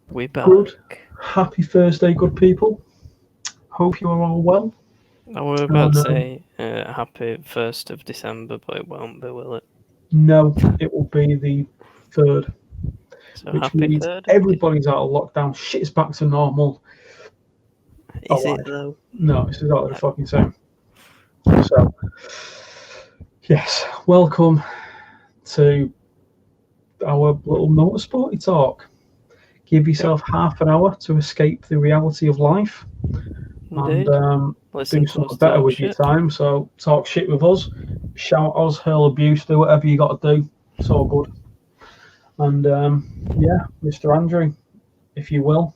We're back. Good. Happy Thursday, good people. Hope you are all well. I was about to say happy 1st of December, but it won't be, will it? No, it will be the 3rd, So which happy means 3rd. everybody's out of lockdown. Shit's back to normal. Is it though? No, it's exactly the fucking same. So, yes, welcome to our little motorsporty talk. Give yourself half an hour to escape the reality of life. Indeed. And do something better with your time. So talk shit with us, shout us, hurl abuse, do whatever you got to do. It's all good. And yeah, Mr. Andrew, if you will.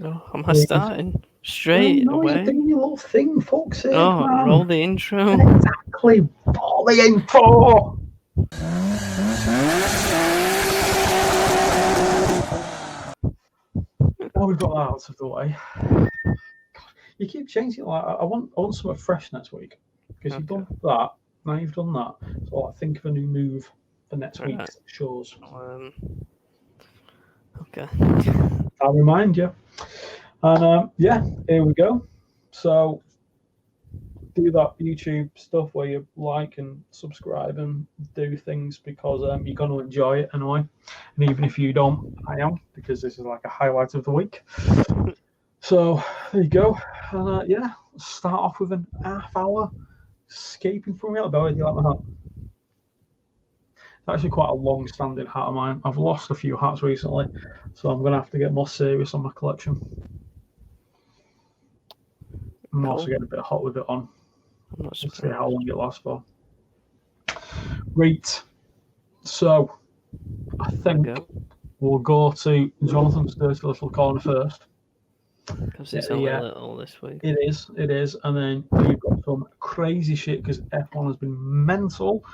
Oh, am I starting straight away? You're doing your little thing, fuck's sake, Oh, man. roll the intro. Exactly, roll the intro. Now we've got that out of the way. God, you keep changing. Like, I want something fresh next week because you've done that. Now you've done that, so I think of a new move for next week's shows. Okay. I'll remind you. And yeah, here we go. So do that YouTube stuff where you like and subscribe and do things because you're going to enjoy it anyway. And even if you don't, I am, because this is like a highlight of the week. So there you go. And yeah, let's start off with an half hour escaping from reality. Do you like my hat? It's actually quite a long-standing hat of mine. I've lost a few hats recently, so I'm going to have to get more serious on my collection. I'm also getting a bit hot with it on. Let's see how long it lasts for. Right. So, I think we'll go to Jonathan's dirty little corner first. Because it's only little this week. It is. And then we've got some crazy shit because F1 has been mental,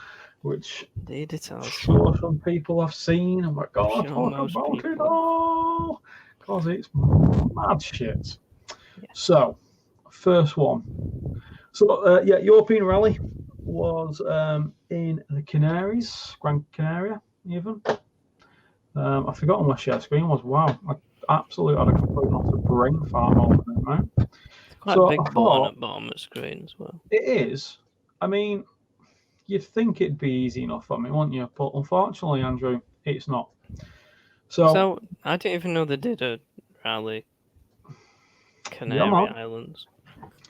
which sure some people have seen. And we're going to talk about it all because it's mad shit. Yeah. So, first one. So, yeah, European Rally was in the Canaries, Gran Canaria, even. I forgot my share screen was. Wow, I absolutely had a complete loss of brain fart moment, right? It's quite a big button at the bottom of the screen as well. It is. I mean, you'd think it'd be easy enough for me, wouldn't you? But unfortunately, Andrew, it's not. So I didn't even know they did a Rally Canary Islands.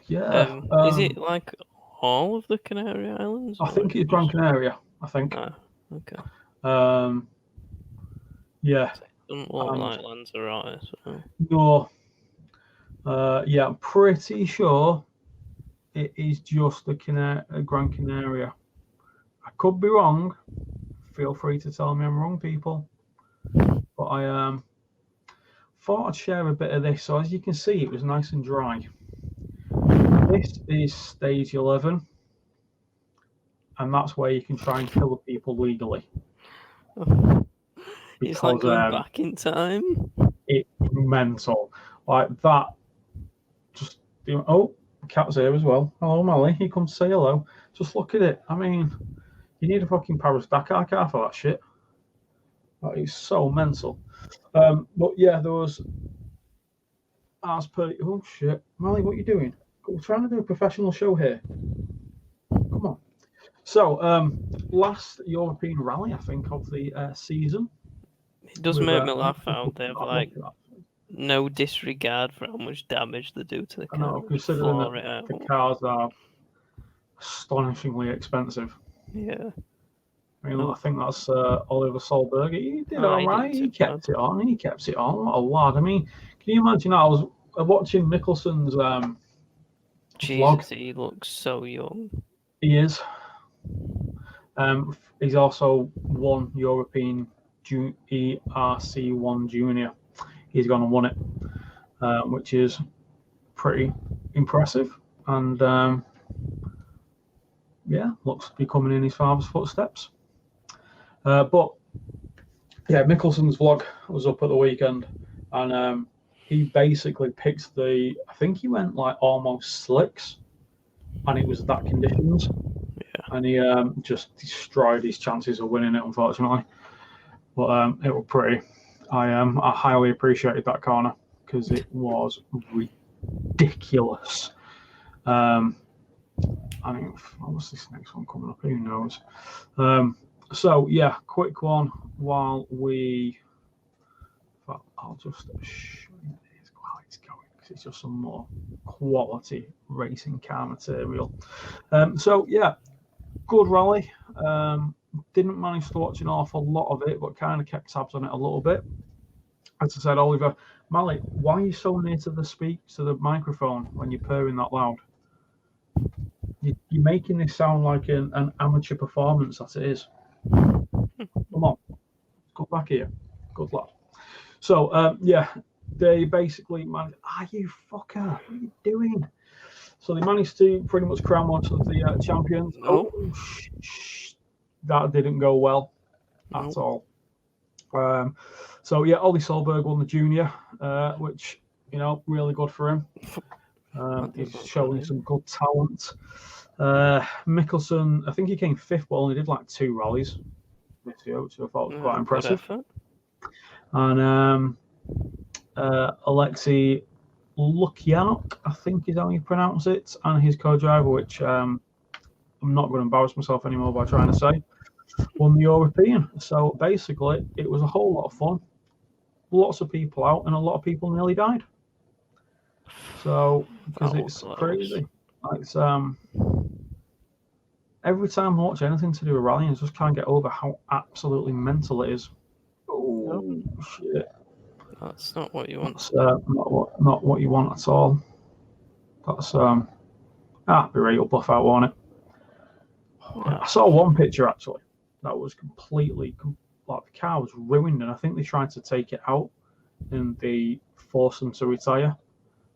Yeah. Is it like all of the Canary Islands? I think it's Gran Canaria. I think. Okay. Yeah. It doesn't look like Lanzarote. So. No. Yeah, I'm pretty sure it is just the Gran Canaria. I could be wrong. Feel free to tell me I'm wrong, people. But I thought I'd share a bit of this. So as you can see, it was nice and dry. This is stage 11, and that's where you can try and kill the people legally. It's like going back in time. It's mental. Like that. Just oh, cat's here as well. Hello, Molly. He comes to say hello. Just look at it. I mean, you need a fucking Paris Dakar car for that shit. That is so mental. But yeah, there was as per. Oh shit, Molly, what are you doing? We're trying to do a professional show here. Come on. So, last European Rally, I think, of the season. It does make me laugh how they have like no disregard for how much damage they do to the car. I know, considering that the cars are astonishingly expensive. Yeah. I mean, I think that's Oliver Solberg. He did all right. He kept it on. What a lad. I mean, can you imagine? I was watching Mickelson's vlog. He looks so young. He is. He's also won European ERC1 Junior. He's gone and won it, which is pretty impressive. And yeah, looks to be coming in his father's footsteps. But yeah, Mickelson's vlog was up at the weekend, and he basically picked I think he went like almost slicks, and it was that conditions. Yeah. And he just destroyed his chances of winning it, unfortunately. But it was pretty. I highly appreciated that corner because it was ridiculous. I mean, what's this next one coming up? Who knows? So yeah, quick one while we. I'll just show you while it's going because it's just some more quality racing car material. So yeah, good rally. Didn't manage to watch an awful lot of it, but kind of kept tabs on it a little bit. As I said, Oliver, Malik, why are you so near to the microphone when you're purring that loud? You're making this sound like an amateur performance, that it is. Come on, go back here. Good lad. So, yeah, they basically managed. You fucker, what are you doing? So they managed to pretty much crown one of the champions. No. That didn't go well at all. So, yeah, Ollie Solberg won the junior, which, really good for him. He's showing some good talent. Mickelson, I think he came fifth, but only did like 2 rallies this year, which I thought was quite impressive. And Alexei Lukianok, I think is how you pronounce it, and his co-driver, which I'm not going to embarrass myself anymore by trying to say, won the European. So basically, it was a whole lot of fun. Lots of people out, and a lot of people nearly died. So, because it's crazy. It's every time I watch anything to do with rallying, I just can't get over how absolutely mental it is. Oh shit! That's not what you want. That's not what you want at all. That's be real buff out on it. I saw one picture actually that was completely like the car was ruined, and I think they tried to take it out and they forced them to retire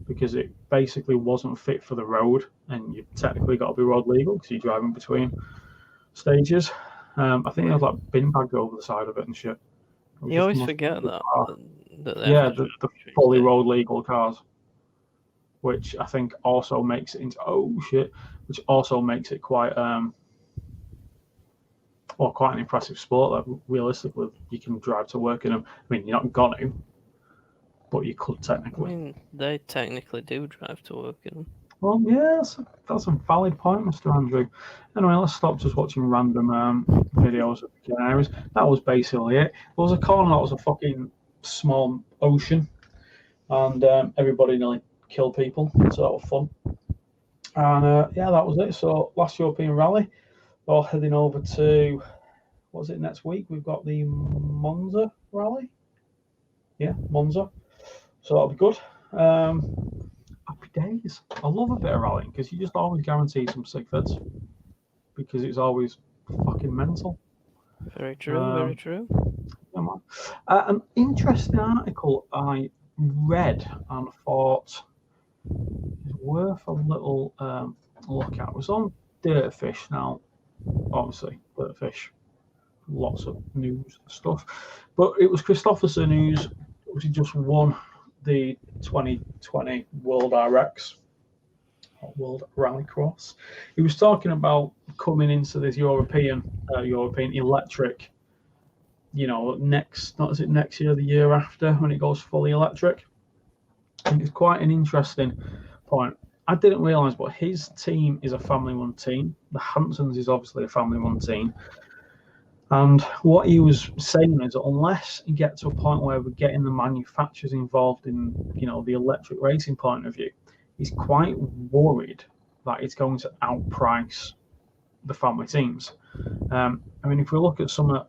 because it basically wasn't fit for the road, and you technically got to be road legal because you're driving between stages. I think there was like bin bags over the side of it and shit. You always forget that. The fully road legal cars, which I think also makes it into which also makes it quite quite an impressive sport. That realistically you can drive to work in them. I mean, you're not gonna, but you could technically. I mean, they technically do drive to work in them. Well, yes, that's a valid point, Mr. Andrew. Anyway, let's stop just watching random videos of the Canaries. That was basically it. There was a corner that was a fucking small ocean, and everybody nearly killed people, so that was fun. And yeah, that was it. So last European Rally, we're heading over to, what's it next week? We've got the Monza Rally. Yeah, Monza. So that'll be good. Happy days. I love a bit of rallying because you just always guarantee some sick fits because it's always fucking mental. Very true, very true. Yeah, an interesting article I read and thought is worth a little look at. It was on Dirtfish. Now, obviously, Dirtfish, lots of news and stuff. But it was Kristoffersson who's obviously just won the 2020 WorldRX, World Rally Cross. He was talking about coming into this European electric, next year, the year after, when it goes fully electric. And it's quite an interesting point. I didn't realise, but his team is a family-run team. The Hansons is obviously a family-run team. And what he was saying is that unless you get to a point where we're getting the manufacturers involved in, the electric racing point of view, he's quite worried that it's going to outprice the family teams. I mean, if we look at some of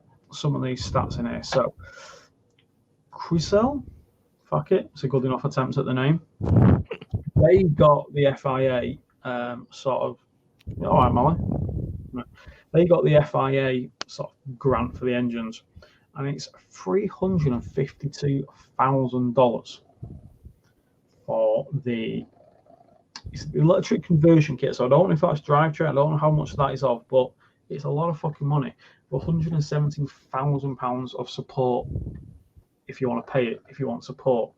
these stats in here, so Cruzel, fuck it, it's a good enough attempt at the name. They got the FIA all right, Molly. They got the FIA sort of grant for the engines, and it's $352,000 for the electric conversion kit. So I don't know if that's drivetrain. I don't know how much that is of, but it's a lot of fucking money. £117,000 of support if you want to pay it, if you want support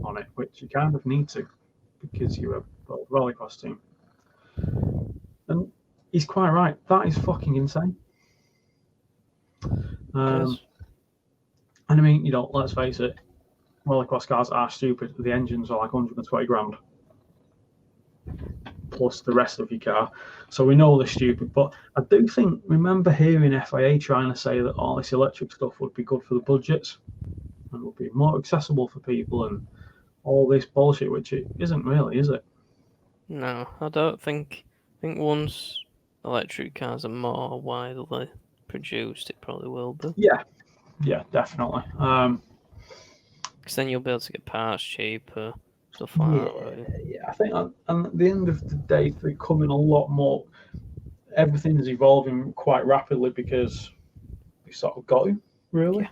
on it, which you kind of need to because you're a rallycross team. And he's quite right. That is fucking insane. And I mean, let's face it, rallycross cars are stupid. The engines are like 120 grand plus the rest of your car. So we know they're stupid. But I do remember hearing FIA trying to say that all this electric stuff would be good for the budgets and would be more accessible for people and all this bullshit, which it isn't really, is it? No, I don't think. I think once electric cars are more widely produced, it probably will be. Yeah, definitely. Because then you'll be able to get parts cheaper, stuff like that. Yeah, I think and at the end of the day, it's becoming a lot more. Everything is evolving quite rapidly because we sort of got to, really.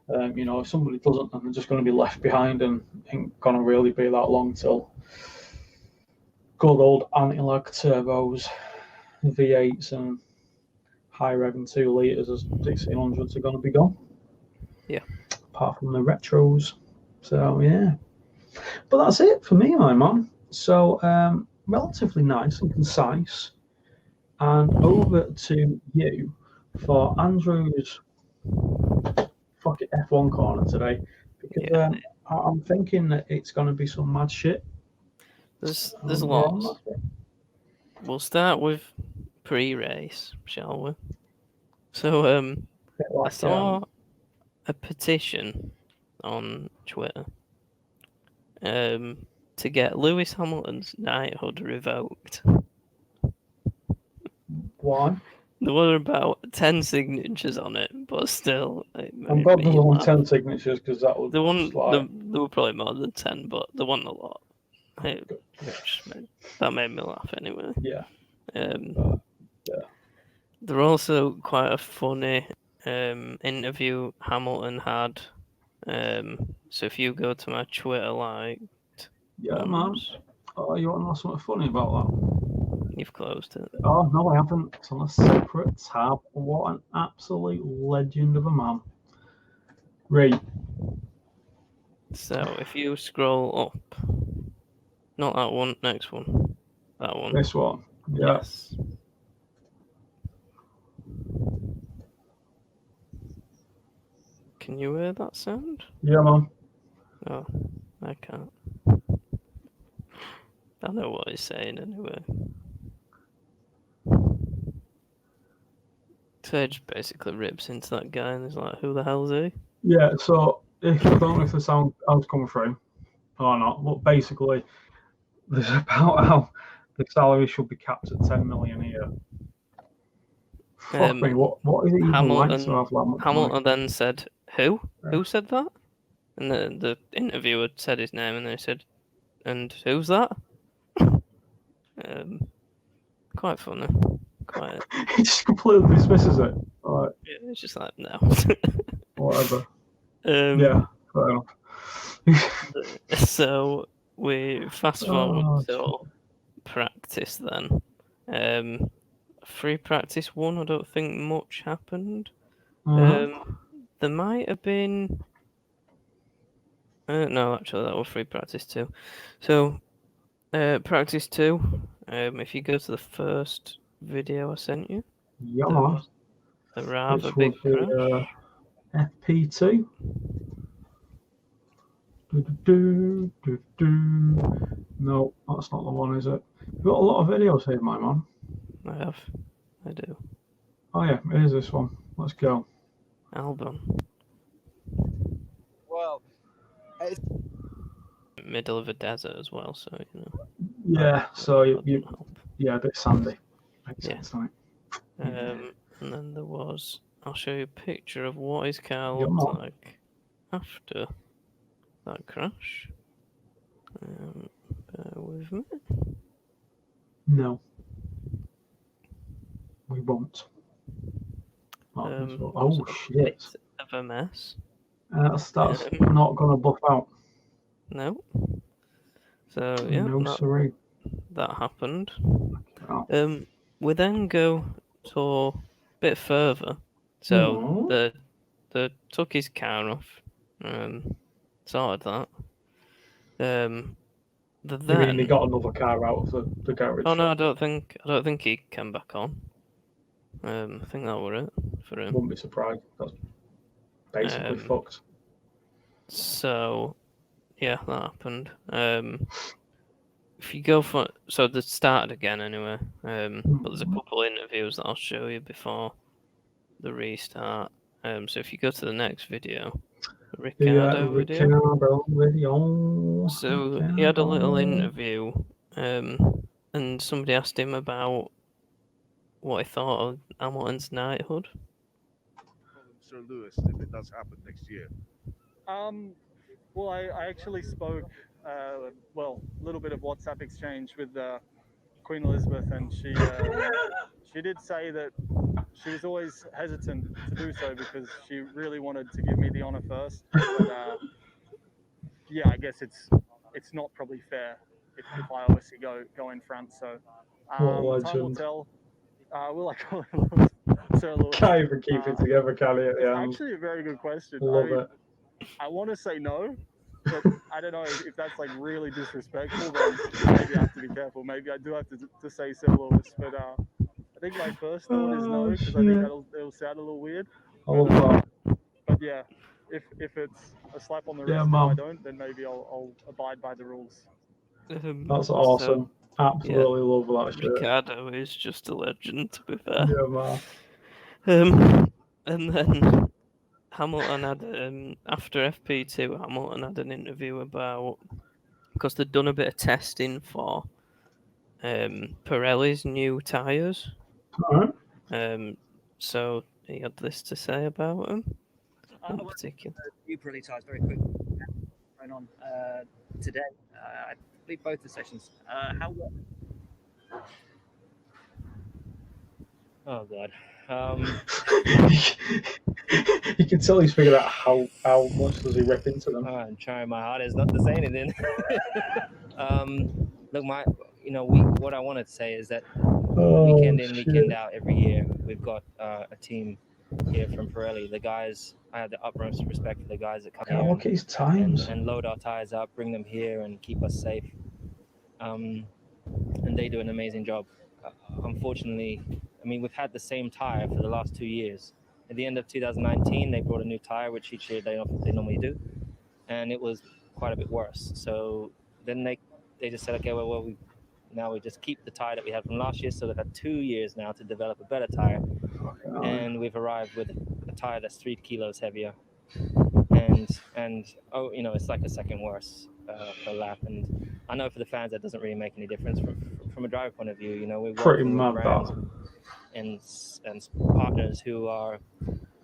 Yeah. If somebody doesn't, then they're just going to be left behind and ain't going to really be that long till good old anti-lag turbos, V8s, and high revving 2 litres as 1600s are going to be gone. Yeah. Apart from the retros. So, yeah. But that's it for me, my man. So, relatively nice and concise. And over to you for Andrew's F1 corner today. Because I'm thinking that it's going to be some mad shit. There's lots. We'll start with pre-race, shall we? So, I saw a petition on Twitter to get Lewis Hamilton's knighthood revoked. Why? There were about 10 signatures on it, but still. I'm glad there were 10 signatures because that would. There were probably more than 10, but there wasn't a lot. That made me laugh anyway. Yeah. There were also quite a funny interview Hamilton had. So if you go to my Twitter, man. Oh, you want to know something funny about that? You've closed it. Oh, no, I haven't. It's on a separate tab. What an absolute legend of a man. Right. So if you scroll up, not that one, next one. That one. This one. Yeah. Yes. Can you hear that sound? Yeah, man. Oh, I can't. I know what he's saying anyway. Sage basically rips into that guy and he's like, who the hell is he? Yeah, so I don't know if the sound was coming through or not, but basically there's about how the salary should be capped at 10 million a year. Fuck me, what is it even like to have that much Hamilton money? then said, who? Yeah. Who said that? And the interviewer said his name and they said, and who's that? Quite funny. Quite. He just completely dismisses it. Yeah, it's just like, no. Whatever. Yeah, fair enough. So we fast forward to practice then. Free practice 1, I don't think much happened. There might have been. No, actually, that was free practice 2. So, practice 2. If you go to the first video I sent you, yeah, a rather big crash. FP2. No, that's not the one, is it? You've got a lot of videos here, my man. I do. Oh yeah, here's this one. Let's go. Albon. Well, it's middle of a desert as well, so you know. Yeah, so you a bit sandy. Makes sense, doesn't it? And then there was. I'll show you a picture of what his car looked like after that crash. Bear with me. No. We won't. Oh shit! Of a mess. That's not gonna buff out. No. So yeah, that happened. Oh. We then go to a bit further. So they took his car off. Sorted that. You mean they got another car out of the garage? Oh no, I don't think he came back on. I think that were it for him. Wouldn't be surprised. basically fucked. So, yeah, that happened. If you go for they started again anyway. But there's a couple interviews that I'll show you before the restart. So if you go to the next video, the Ricardo video. So he had a little interview, and somebody asked him about what he thought of Hamilton's knighthood. Sir Lewis, if it does happen next year. Well, I actually spoke, a little bit of WhatsApp exchange with Queen Elizabeth, and she did say that she was always hesitant to do so because she really wanted to give me the honor first. But yeah, I guess it's not probably fair if I obviously go in front. So time will tell. Will I call him Sir Lewis? Can't even keep it together, can you? It's actually a very good question. Love it. I want to say no, but I don't know if that's like really disrespectful. Then maybe I have to be careful. Maybe I do have to say Sir Lewis. But I think my first thought is no, because I think it'll sound a little weird. But yeah, if it's a slap on the wrist and I don't, then maybe I'll abide by the rules. That's awesome. Absolutely love that shit. Ricardo is just a legend, to be fair. Yeah, man. And then Hamilton had after FP2, Hamilton had an interview about, because they'd done a bit of testing for Pirelli's new tyres. Alright. So he had this to say about them. In particular, new Pirelli tyres very quick. Going on today. I believe both the sessions. How? Oh God. You can tell he's figured out how much does he rip into them. I'm trying my hardest not to say anything. Look, what I wanted to say is that weekend in, weekend out, every year we've got a team here from Pirelli. The guys, I have the utmost respect for the guys that come here. Look at his times. And load our tires up, bring them here, and keep us safe. And they do an amazing job. Unfortunately, I mean, we've had the same tire for the last 2 years. At the end of 2019, they brought a new tire, which each year they normally do, and it was quite a bit worse. So then they just said, okay, well, we just keep the tire that we had from last year. So they've had 2 years now to develop a better tire, and we've arrived with a tire that's 3 kilos heavier, and it's like a second worse per lap. And I know for the fans that doesn't really make any difference. From a driver point of view, we're pretty working with mad brands and partners who are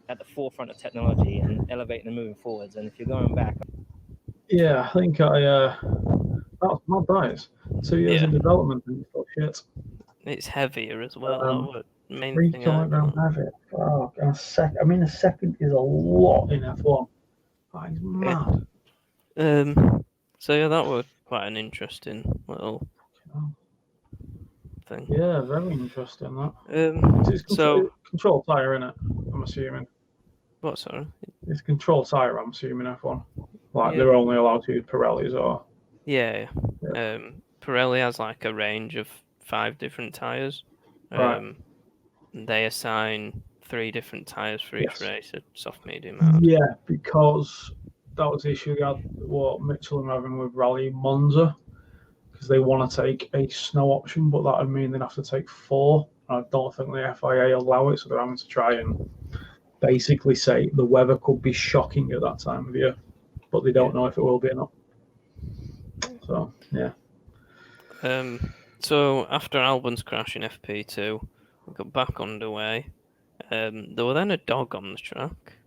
at the forefront of technology and elevating and moving forwards. And if you're going back, yeah, I think that's mad. That is 2 years in development and shit. It's heavier as well. That main 3 thing kilogram heavy. Oh, a second is a lot in F1. That is mad. So yeah, that was quite an interesting little thing. Yeah, very interesting. That. It's control tire, isn't it? I'm assuming. What, sorry? It's control tire. I'm assuming F1. They're only allowed to use Pirellis, or. Yeah. Pirelli has like a range of 5 different tires. Right. They assign 3 different tires for each race, a soft, medium, hard. Yeah, because that was the issue what Mitchell are having with Rally Monza, because they want to take a snow option, but that would mean they'd have to take 4. I don't think the FIA allow it, so they're having to try and basically say the weather could be shocking at that time of year, but they don't know if it will be or not. So, yeah. So after Albon's crash in FP2, we got back underway. There were then a dog on the track.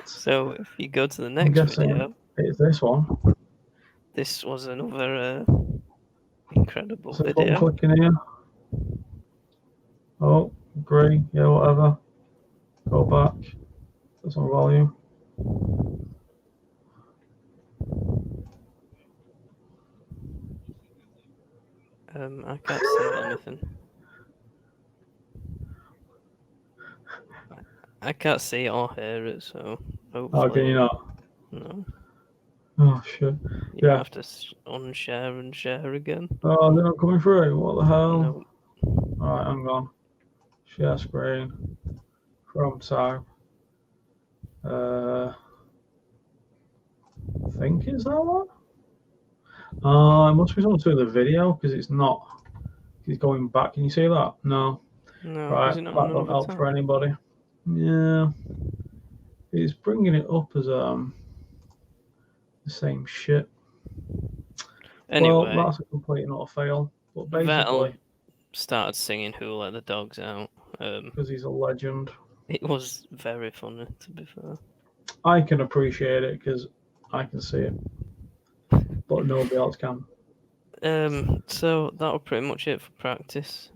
So if you go to the next video, it's this one. This was another incredible so video. Clicking here. Oh, agree. Yeah, whatever. Go back. There's some volume. I can't see anything. I can't see or hear it, so hopefully... Oh, can you not? No. Oh, shit. You have to unshare and share again. Oh, they're not coming through. What the hell? No. Alright, hang on. Share screen. Chrome tab. I think it's that one. Oh, it must be something to do with the video because it's not. He's going back. Can you see that? No. No, Right, is that it not don't another help time? for anybody. Yeah. It's bringing it up as the same shit. Anyway, well, that's a complete and utter fail. But basically, Vettel started singing "Who Let the Dogs Out." because he's a legend, It was very funny, to be fair. I can appreciate it because I can see it, but nobody else can. So that was pretty much it for practice.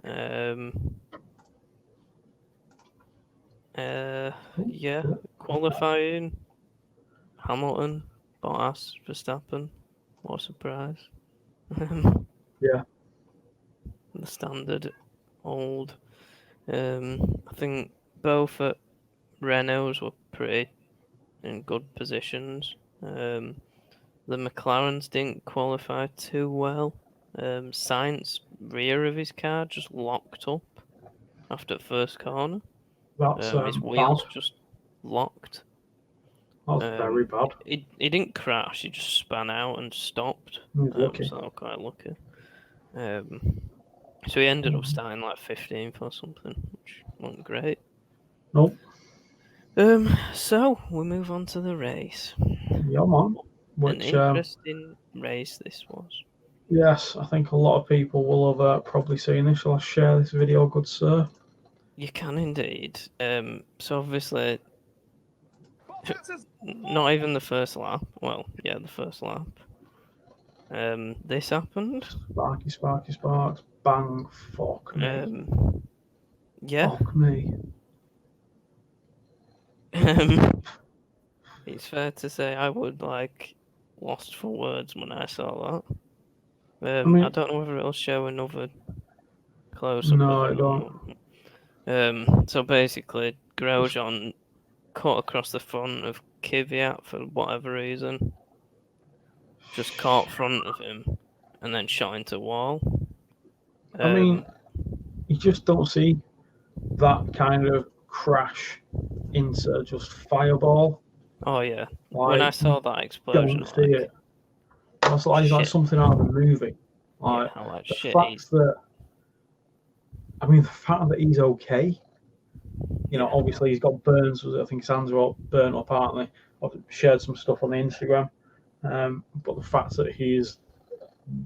Yeah, qualifying. Hamilton, Bottas, Verstappen. What a surprise. Yeah. The standard old. I think both at Renaults were pretty in good positions. The McLarens didn't qualify too well. Sainz rear of his car just locked up after the first corner. That's His wheels bad. just locked. That's very bad. He didn't crash. He just span out and stopped. He's lucky. So quite lucky. So he ended up starting like 15th or something, which wasn't great. Nope. So we move on to the race. Yeah, man. An Which, interesting race this was. yes, I think a lot of people will have probably seen this. Shall I share this video, good sir? You can indeed. So obviously, not even the first lap. Well, yeah, the first lap. This happened. Sparky, sparky, sparks. Bang. Fuck me. Yeah. Fuck me. It's fair to say I would lost for words when I saw that. I don't know whether it'll show another close up. No, I don't. So basically, Grosjean cut across the front of Kvyat for whatever reason. Just caught front of him and then shot into a wall. I mean, you just don't see that kind of crash into just fireball. Oh yeah, when I saw that explosion, don't see it. That's like something out of a movie. Like, the fact that, I mean, the fact that he's okay. You know, obviously he's got burns. I think his hands are all burnt up, aren't they? I've shared some stuff on the Instagram. But the fact that he is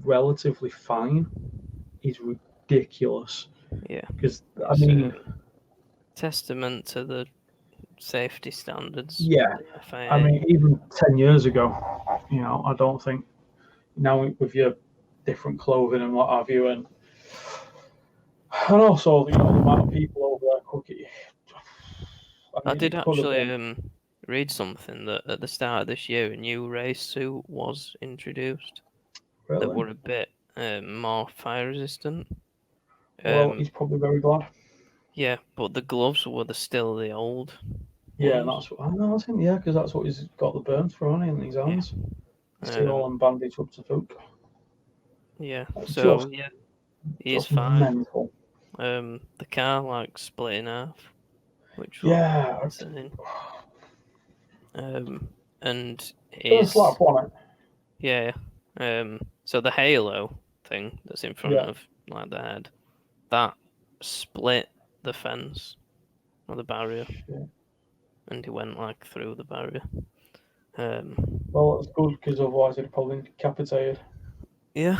relatively fine is ridiculous. Yeah. Because, I mean, testament to the safety standards. Yeah. I mean, even 10 years ago, you know, I don't think now with your different clothing and what have you, and also, you know, the amount of people over there cooking. I did actually read something that at the start of this year a new race suit was introduced that were a bit more fire resistant. Well, he's probably very glad. Yeah, but the gloves were still the old. Yeah, that's what I know. I think because that's what he's got the burns for, hasn't he, in his hands. See all them bandaged up to foot. Yeah, so he's fine. Mental. The car split in half, which was insane. And first lap on it. Yeah. So the halo thing that's in front of the head, that split the fence or the barrier, and he went through the barrier. Well, that's good because otherwise he'd probably been decapitated. Yeah.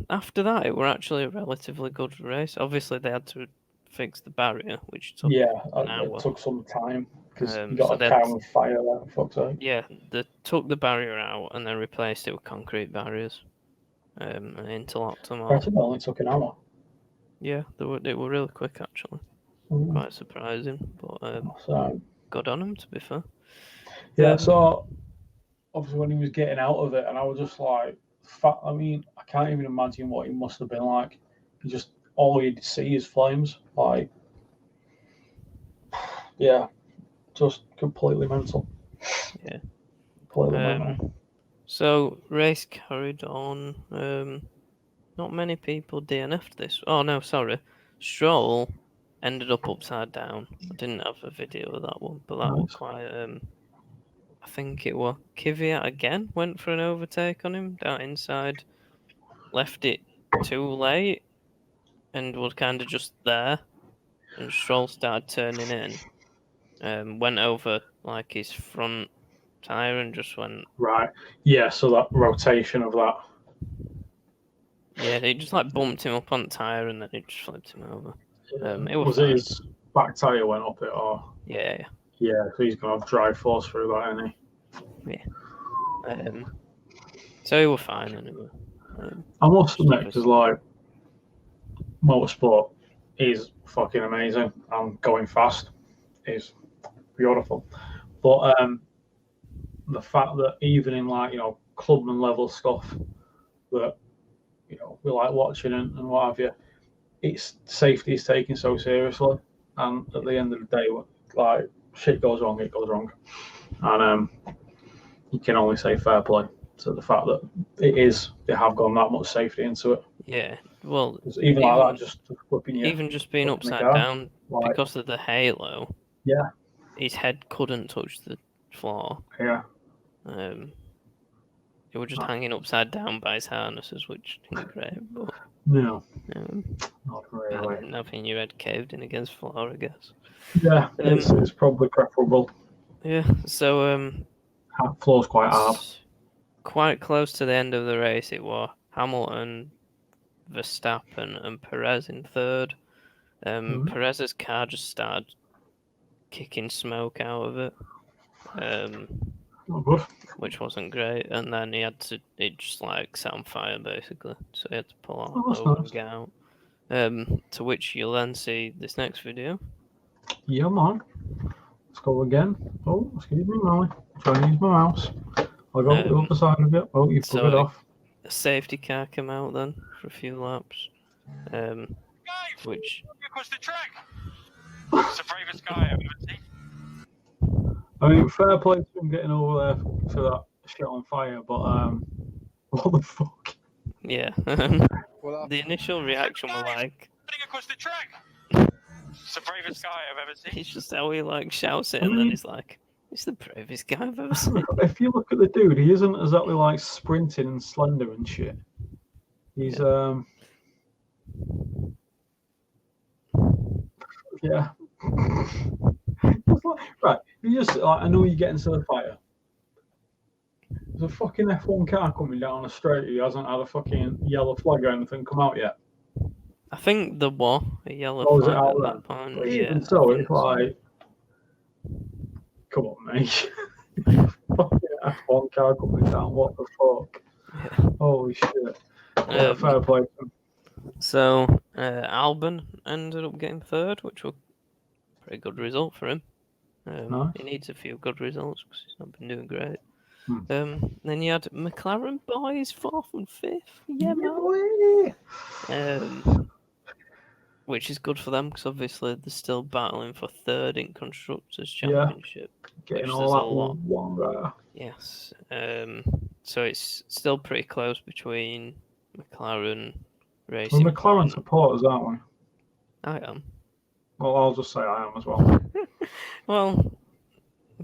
After that, it were actually a relatively good race. Obviously, they had to fix the barrier, which took an hour. It took some time because you got a car on fire there. For fuck's sake. Yeah, they took the barrier out and then replaced it with concrete barriers, and interlocked them all. It only took an hour. Yeah, they were really quick actually. Quite surprising, but good on them, to be fair. Yeah, so obviously when he was getting out of it, and I was just like, I mean, I can't even imagine what he must have been like. He just, all you'd see is flames. Just completely mental. Yeah. Completely mental. So, race carried on. Not many people DNF'd this. Oh, no, sorry. Stroll ended up upside down. I didn't have a video of that one, but that was quite. I think it was Kvyat again went for an overtake on him down inside, left it too late, and was kind of just there. And Stroll started turning in, went over like his front tire and just went. Right. Yeah. So that rotation of that. Yeah, he just like bumped him up on the tire and then it just flipped him over. It was it his back tire went up it or? Yeah. Yeah. So he's gonna have drive force through that, isn't he? Yeah. So he was fine anyway. I must admit, because like motorsport is fucking amazing and going fast is beautiful, but the fact that even in like clubman level stuff that we like watching and what have you, it's safety is taken so seriously, and at the end of the day, like shit goes wrong, it goes wrong, and you can only say fair play to the fact that they have gone that much safety into it. Yeah, well, even like that, just flipping you, even just being upside down because of the halo. Yeah, his head couldn't touch the floor. Yeah. They were just hanging upside down by his harnesses, which isn't great, but no, not really. Nothing your head caved in against floor, I guess. Yeah, it's probably preferable. Yeah, so floor's quite hard. Quite close to the end of the race, it was Hamilton, Verstappen, and Perez in third. Perez's car just started kicking smoke out of it, which wasn't great. And then it just like set on fire basically. So he had to pull off and get out. To which you'll then see this next video. Yeah, man. Let's go again. Oh, excuse me, Molly. I'm trying to use my mouse. I'll go to the other side of it. Oh, you've put it off. A safety car came out then for a few laps. Which across the track. It's the bravest guy I've ever seen. I mean, fair play to him getting over there for that shit on fire, but what the fuck? Yeah. The initial reaction was like, across the track. It's the bravest guy I've ever seen. He's just how he like shouts it, and then he's like, "It's the bravest guy I've ever seen." If you look at the dude, he isn't exactly like sprinting and slender and shit. He's yeah. Right, you just like, I know you get into the fire. There's a fucking F1 car coming down the straight who hasn't had a fucking yellow flag or anything come out yet. I think there was a yellow flag at that point. But even so, it's like, come on, mate. Fucking F1 car coming down, what the fuck? Yeah. Holy shit. Fair play to him. So, Albon ended up getting third, which was a pretty good result for him. Nice. He needs a few good results because he's not been doing great. Then you had McLaren boys, 4th and 5th. Yeah, man. Which is good for them because obviously they're still battling for third in Constructors' Championship. Getting all that one there. Yes. So it's still pretty close between McLaren Racing. We're McLaren supporters, aren't we? I am. Well, I'll just say I am as well. Well,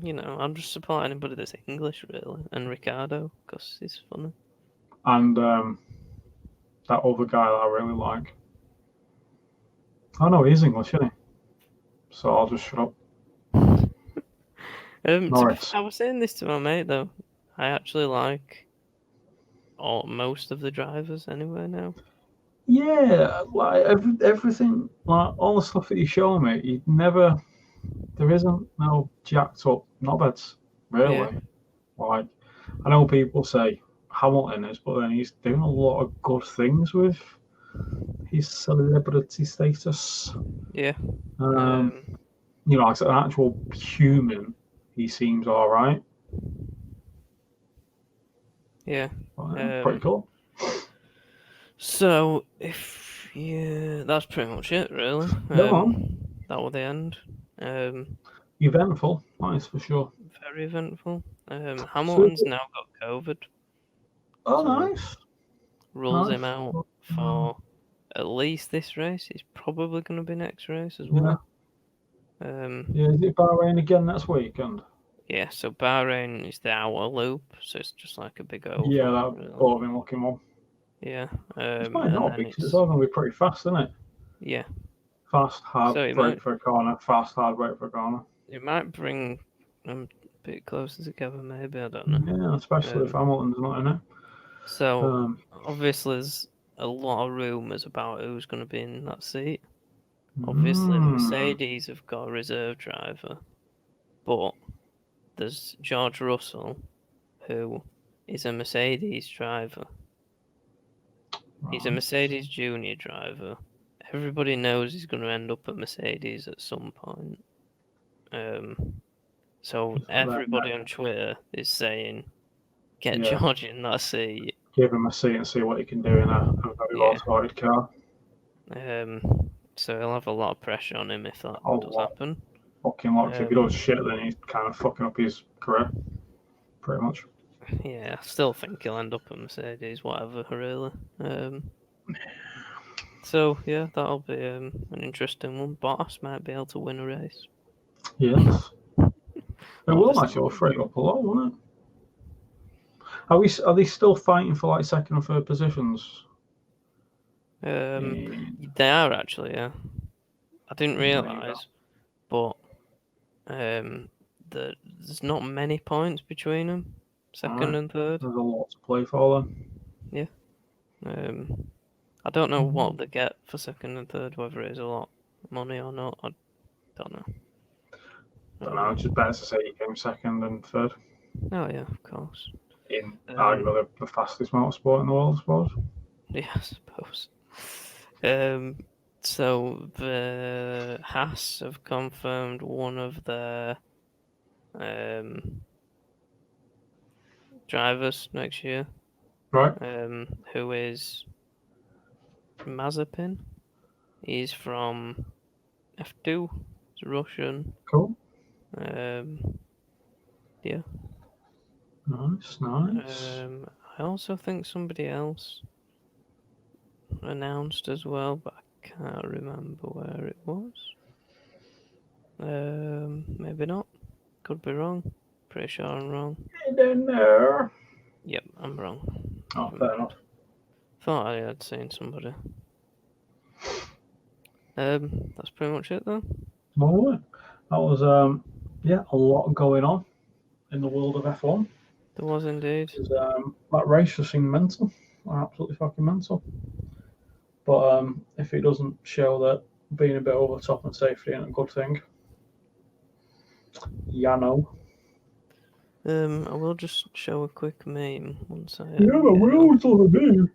I'm just supporting anybody that's English, really. And Ricardo, because he's funny. And that other guy that I really like. Oh, no, he's English, isn't he? So I'll just shut up. I was saying this to my mate, though. I actually like most of the drivers anyway now. Yeah, like everything, like all the stuff that you show me, there isn't no jacked up knobheads, really. Yeah. Like, I know people say Hamilton is, but then he's doing a lot of good things with his celebrity status. Yeah. Like an actual human, he seems all right. Yeah. Pretty cool. So, that's pretty much it, really. That was the end. Eventful, that is for sure. Very eventful. Hamilton's now got COVID. Oh, nice. Rules him out for at least this race. It's probably going to be next race as well. Yeah, is it Bahrain again next weekend? Yeah, so Bahrain is the hour loop, so it's just like a big oval. Yeah, that really. boring looking one. Yeah. It might and not then be, because it's all going to be pretty fast, isn't it? Yeah. Fast, hard, So it brake might- for a corner, fast, hard, brake for a corner. It might bring them a bit closer together, maybe, I don't know. Yeah, especially if Hamilton's not in it. So, obviously, there's a lot of rumours about who's going to be in that seat. Obviously, Mercedes have got a reserve driver, but there's George Russell, who is a Mercedes driver. He's a Mercedes junior driver. Everybody knows he's going to end up at Mercedes at some point. So everybody on Twitter is saying, get George in that seat. Give him a seat and see what he can do in a very well-sorted car. So he'll have a lot of pressure on him if that does happen. Fucking locked. If he does shit, then he's kind of fucking up his career. Pretty much. Yeah, I still think he'll end up at Mercedes, whatever, really. So, yeah, that'll be an interesting one. Bottas might be able to win a race. Yes. It will actually free up a lot, won't it? Are they still fighting for like second and third positions? They are actually, yeah. I didn't realise, but there's not many points between them, second and third. There's a lot to play for then. Yeah. I don't know what they get for second and third, whether it is a lot of money or not. I don't know. Don't know. It's just better to say you came second and third. Oh yeah, of course. In arguably the fastest motorsport in the world, I suppose. Yeah, I suppose. So the Haas have confirmed one of their drivers next year. Right. Who is Mazepin. He's from F2. He's Russian. Cool. Yeah. Nice. I also think somebody else announced as well, but I can't remember where it was. Maybe not. Could be wrong. Pretty sure I'm wrong. I don't know. Yep, I'm wrong. Oh, fair enough. Thought I had seen somebody. That's pretty much it though. Well, that was a lot going on in the world of F1. There was indeed. That race just seemed mental, absolutely fucking mental. But if it doesn't show that being a bit over the top and safety ain't a good thing, yeah, no. I will just show a quick meme once I. Yeah, we always want to do.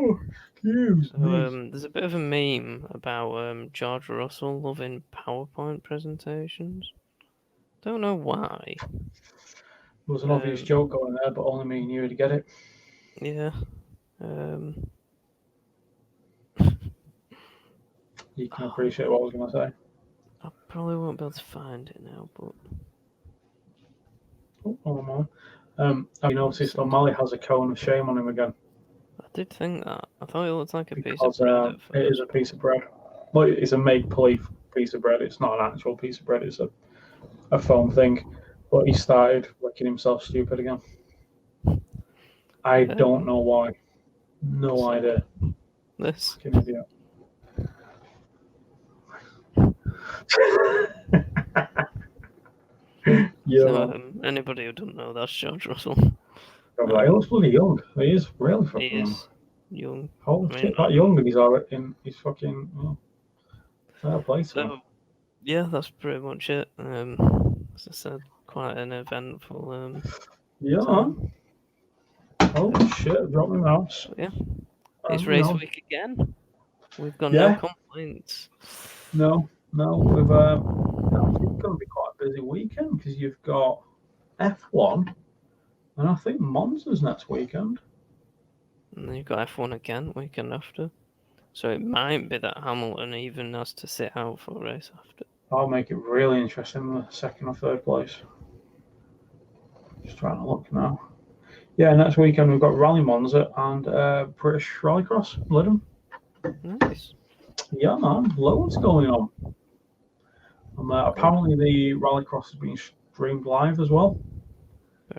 Oh, excuse me. There's a bit of a meme about George Russell loving PowerPoint presentations. Don't know why. There was an obvious joke going there, but only me and you to get it. Yeah. You can appreciate what I was going to say. I probably won't be able to find it now, but. Oh man. Have you noticed O'Malley has a cone of shame on him again? I did think that. I thought it looked like a piece of bread. It is a piece of bread. Well, it's a make-believe piece of bread. It's not an actual piece of bread. It's a foam thing. But he started making himself stupid again. I don't know why. No idea. This. Fucking idiot. Yeah. So, anybody who doesn't know, that's George Russell. He looks bloody young. He is really fucking young. He is young. Holy shit, that young and he's already he's fucking fair play to him. Yeah, that's pretty much it. As I said, quite an eventful time. Oh shit, dropped my mouse. Yeah. It's race week again. We've got no complaints. No, we've it's going to be quite a busy weekend because you've got F1 and I think Monza's next weekend. And then you've got F1 again weekend after. So it might be that Hamilton even has to sit out for a race after. That'll make it really interesting in the second or third place. Just trying to look now. Yeah, next weekend we've got Rally Monza and British Rallycross, Lidham. Nice. Yeah, man, loads going on. And apparently the Rallycross is being streamed live as well.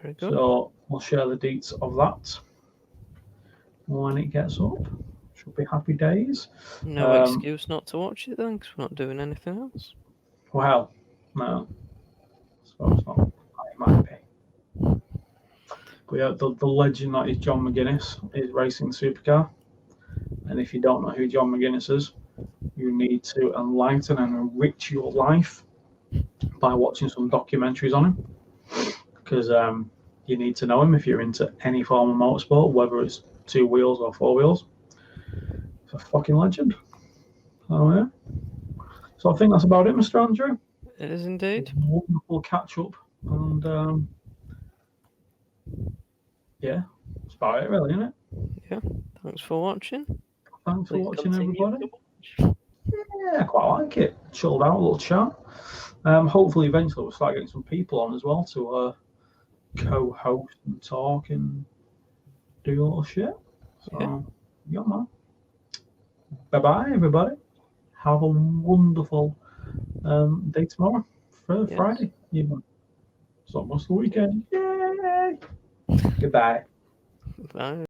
Very good. So we'll share the deets of that when it gets up. Should be happy days. No excuse not to watch it then, because we're not doing anything else. Well, no. I suppose not. It might be. But yeah, the legend that is John McGuinness is racing supercar. And if you don't know who John McGuinness is, you need to enlighten and enrich your life by watching some documentaries on him. Because you need to know him if you're into any form of motorsport, whether it's 2 wheels or 4 wheels. It's a fucking legend. Oh yeah. So I think that's about it, Mr. Andrew. It is indeed. Wonderful catch up, and yeah, that's about it, really, isn't it? Yeah. Thanks for watching. Thanks for Please watching, continue everybody. to watch. Yeah, I quite like it. Chilled out, a little chat. Hopefully, eventually, we'll start getting some people on as well to co-host and talk and do a little shit. So, yeah, man. Bye-bye, everybody. Have a wonderful day tomorrow, Friday, even. It's almost the weekend. Yay! Goodbye. Bye.